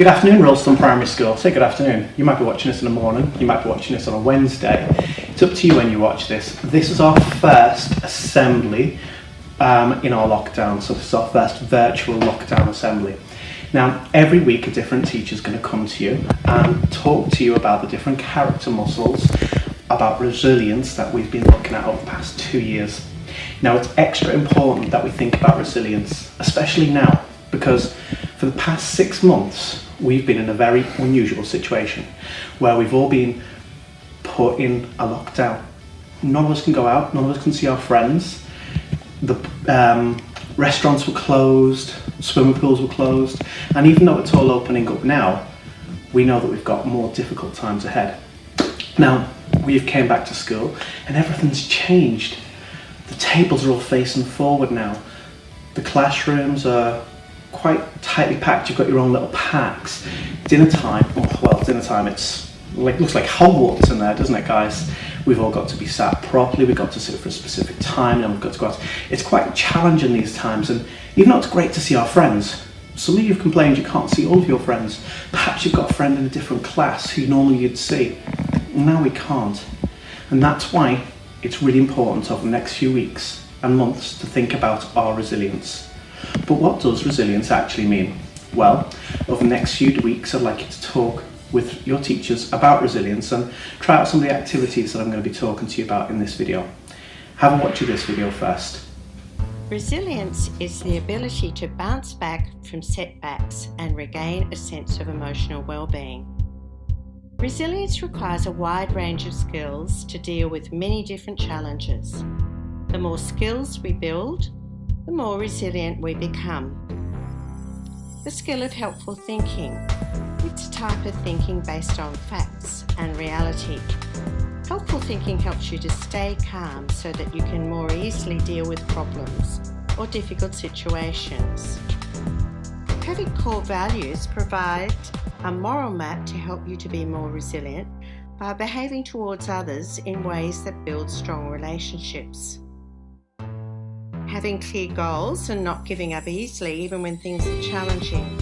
Good afternoon, Rolleston Primary School. Say good afternoon. You might be watching this in the morning, you might be watching this on a Wednesday. It's up to you when you watch this. This is our first assembly in our lockdown, so this is our first virtual lockdown assembly. Now, every week a different teacher is going to come to you and talk to you about the different character muscles, about resilience that we've been looking at over the past 2 years. Now, it's extra important that we think about resilience, especially now, because for the past 6 months, we've been in a very unusual situation where we've all been put in a lockdown. None of us can go out, none of us can see our friends. The restaurants were closed, swimming pools were closed, and even though it's all opening up now, we know that we've got more difficult times ahead. Now, we've came back to school and everything's changed. The tables are all facing forward now. The classrooms are quite tightly packed. You've got your own little packs. Dinner time, it's looks like Hogwarts in there, doesn't it, guys? We've all got to be sat properly, we've got to sit for a specific time, and we've got to go out. It's quite challenging these times, and even though it's great to see our friends, some of you have complained you can't see all of your friends. Perhaps you've got a friend in a different class who normally you'd see. Now we can't. And that's why it's really important over the next few weeks and months to think about our resilience. But what does resilience actually mean? Well, over the next few weeks, I'd like you to talk with your teachers about resilience and try out some of the activities that I'm going to be talking to you about in this video. Have a watch of this video first. Resilience is the ability to bounce back from setbacks and regain a sense of emotional well-being. Resilience requires a wide range of skills to deal with many different challenges. The more skills we build, the more resilient we become. The skill of helpful thinking. It's a type of thinking based on facts and reality. Helpful thinking helps you to stay calm so that you can more easily deal with problems or difficult situations. Having core values provide a moral map to help you to be more resilient by behaving towards others in ways that build strong relationships. Having clear goals and not giving up easily even when things are challenging.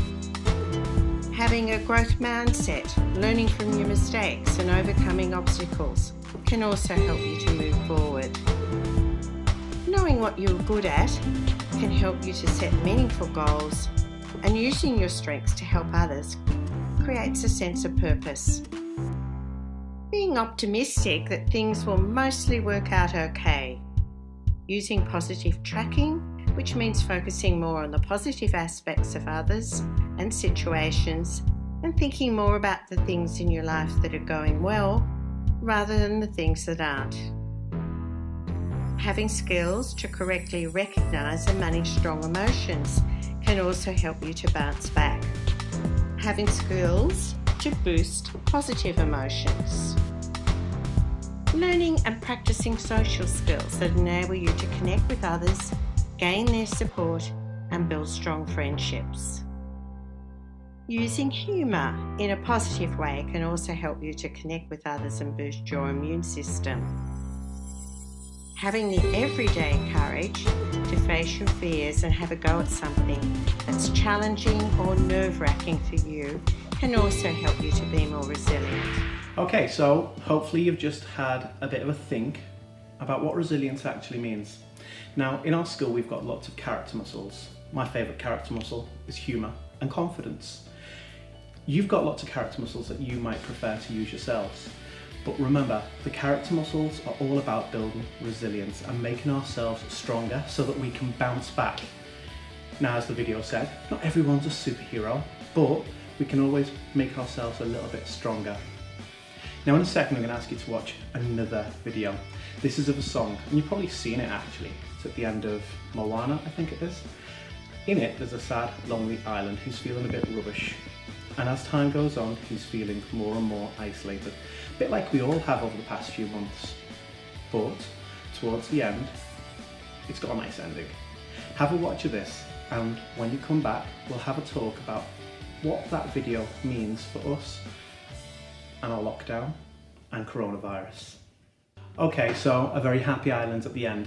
Having a growth mindset, learning from your mistakes and overcoming obstacles can also help you to move forward. Knowing what you're good at can help you to set meaningful goals, and using your strengths to help others creates a sense of purpose. Being optimistic that things will mostly work out okay. Using positive tracking, which means focusing more on the positive aspects of others and situations and thinking more about the things in your life that are going well rather than the things that aren't. Having skills to correctly recognise and manage strong emotions can also help you to bounce back. Having skills to boost positive emotions. Learning and practicing social skills that enable you to connect with others, gain their support, and build strong friendships. Using humour in a positive way can also help you to connect with others and boost your immune system. Having the everyday courage to face your fears and have a go at something that's challenging or nerve-wracking for you can also help you to be more resilient. Okay, so hopefully you've just had a bit of a think about what resilience actually means. Now, in our school we've got lots of character muscles. My favourite character muscle is humour and confidence. You've got lots of character muscles that you might prefer to use yourselves. But remember, the character muscles are all about building resilience and making ourselves stronger so that we can bounce back. Now, as the video said, not everyone's a superhero, but we can always make ourselves a little bit stronger. Now, in a second, I'm going to ask you to watch another video. This is of a song, and you've probably seen it actually. It's at the end of Moana, I think it is. In it, there's a sad, lonely island who's feeling a bit rubbish. And as time goes on, he's feeling more and more isolated. A bit like we all have over the past few months. But towards the end, it's got a nice ending. Have a watch of this, and when you come back, we'll have a talk about what that video means for us and our lockdown and coronavirus. Okay, so a very happy island at the end.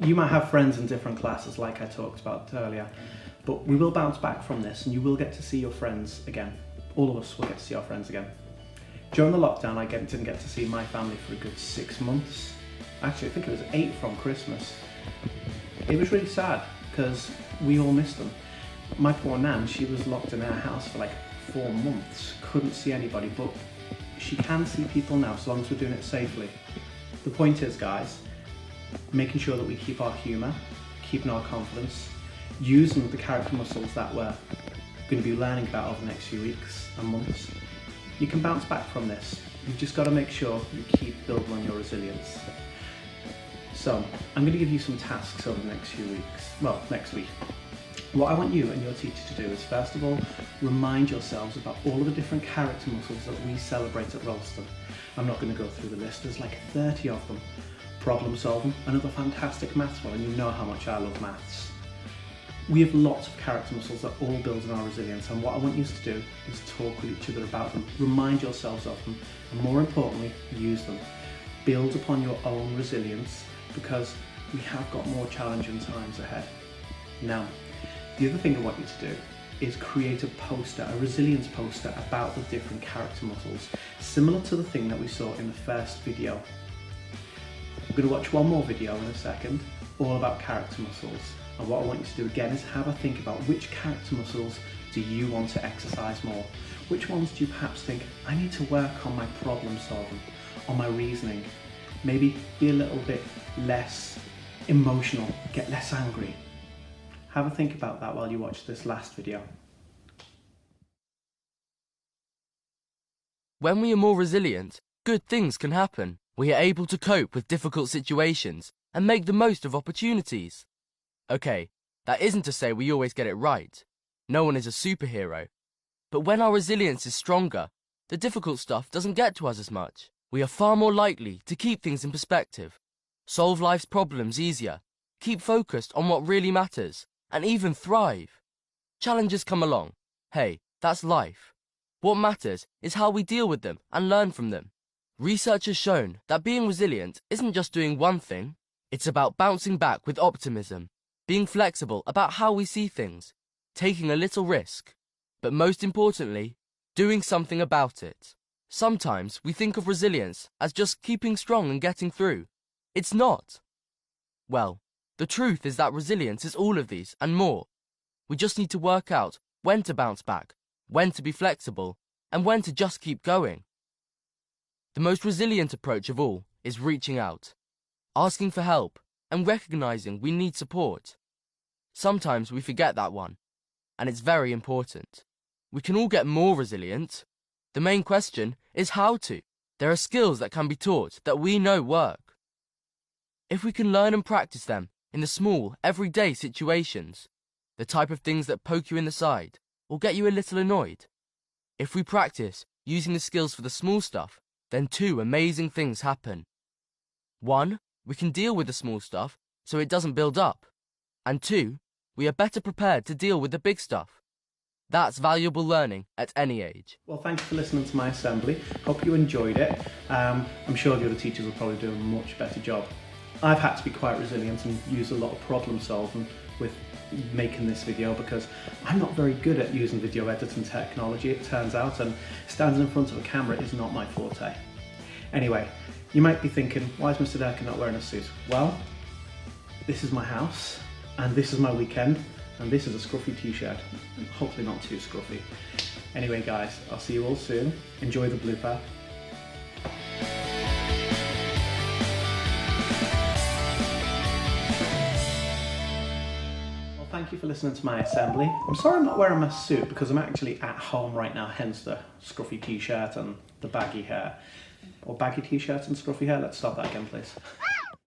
You might have friends in different classes like I talked about earlier, But we will bounce back from this and you will get to see your friends again. All of us will get to see our friends again. During the lockdown, I didn't get to see my family for a good 6 months. Actually, I think it was 8 from Christmas. It was really sad because we all missed them. My poor nan, she was locked in her house for like 4 months, couldn't see anybody, but she can see people now, so long as we're doing it safely. The point is, guys, making sure that we keep our humour, keeping our confidence, using the character muscles that we're going to be learning about over the next few weeks and months. You can bounce back from this. You've just got to make sure you keep building on your resilience. So, I'm going to give you some tasks over the next few weeks, well, next week. What I want you and your teacher to do is, first of all, remind yourselves about all of the different character muscles that we celebrate at Rolleston. I'm not going to go through the list, there's like 30 of them. Problem solving, another fantastic maths one, and you know how much I love maths. We have lots of character muscles that all build on our resilience, and what I want you to do is talk with each other about them, remind yourselves of them, and more importantly, use them. Build upon your own resilience, because we have got more challenging times ahead. Now, the other thing I want you to do is create a poster, a resilience poster about the different character muscles, similar to the thing that we saw in the first video. I'm going to watch one more video in a second, all about character muscles. And what I want you to do again is have a think about which character muscles do you want to exercise more? Which ones do you perhaps think, I need to work on my problem solving, on my reasoning, maybe be a little bit less emotional, get less angry. Have a think about that while you watch this last video. When we are more resilient, good things can happen. We are able to cope with difficult situations and make the most of opportunities. Okay, that isn't to say we always get it right. No one is a superhero. But when our resilience is stronger, the difficult stuff doesn't get to us as much. We are far more likely to keep things in perspective, solve life's problems easier, keep focused on what really matters, and even thrive. Challenges come along. Hey, that's life. What matters is how we deal with them and learn from them. Research has shown that being resilient isn't just doing one thing, it's about bouncing back with optimism, being flexible about how we see things, taking a little risk, but most importantly, doing something about it. Sometimes we think of resilience as just keeping strong and getting through. It's not. Well, the truth is that resilience is all of these and more. We just need to work out when to bounce back, when to be flexible, and when to just keep going. The most resilient approach of all is reaching out, asking for help, and recognizing we need support. Sometimes we forget that one, and it's very important. We can all get more resilient. The main question is how to. There are skills that can be taught that we know work. If we can learn and practice them in the small, everyday situations, the type of things that poke you in the side or get you a little annoyed, if we practice using the skills for the small stuff, then 2 amazing things happen. 1, we can deal with the small stuff so it doesn't build up. And 2, we are better prepared to deal with the big stuff. That's valuable learning at any age. Well, thank you for listening to my assembly. Hope you enjoyed it. I'm sure the other teachers will probably do a much better job. I've had to be quite resilient and use a lot of problem solving with making this video because I'm not very good at using video editing technology, it turns out, and standing in front of a camera is not my forte. Anyway, you might be thinking, why is Mr. Durkin not wearing a suit? Well, this is my house, and this is my weekend, and this is a scruffy t-shirt, hopefully not too scruffy. Anyway guys, I'll see you all soon. Enjoy the blooper. Well, thank you for listening to my assembly. I'm sorry I'm not wearing my suit because I'm actually at home right now, hence the scruffy t-shirt and the baggy hair. Or baggy t-shirt and scruffy hair. Let's start that again, please.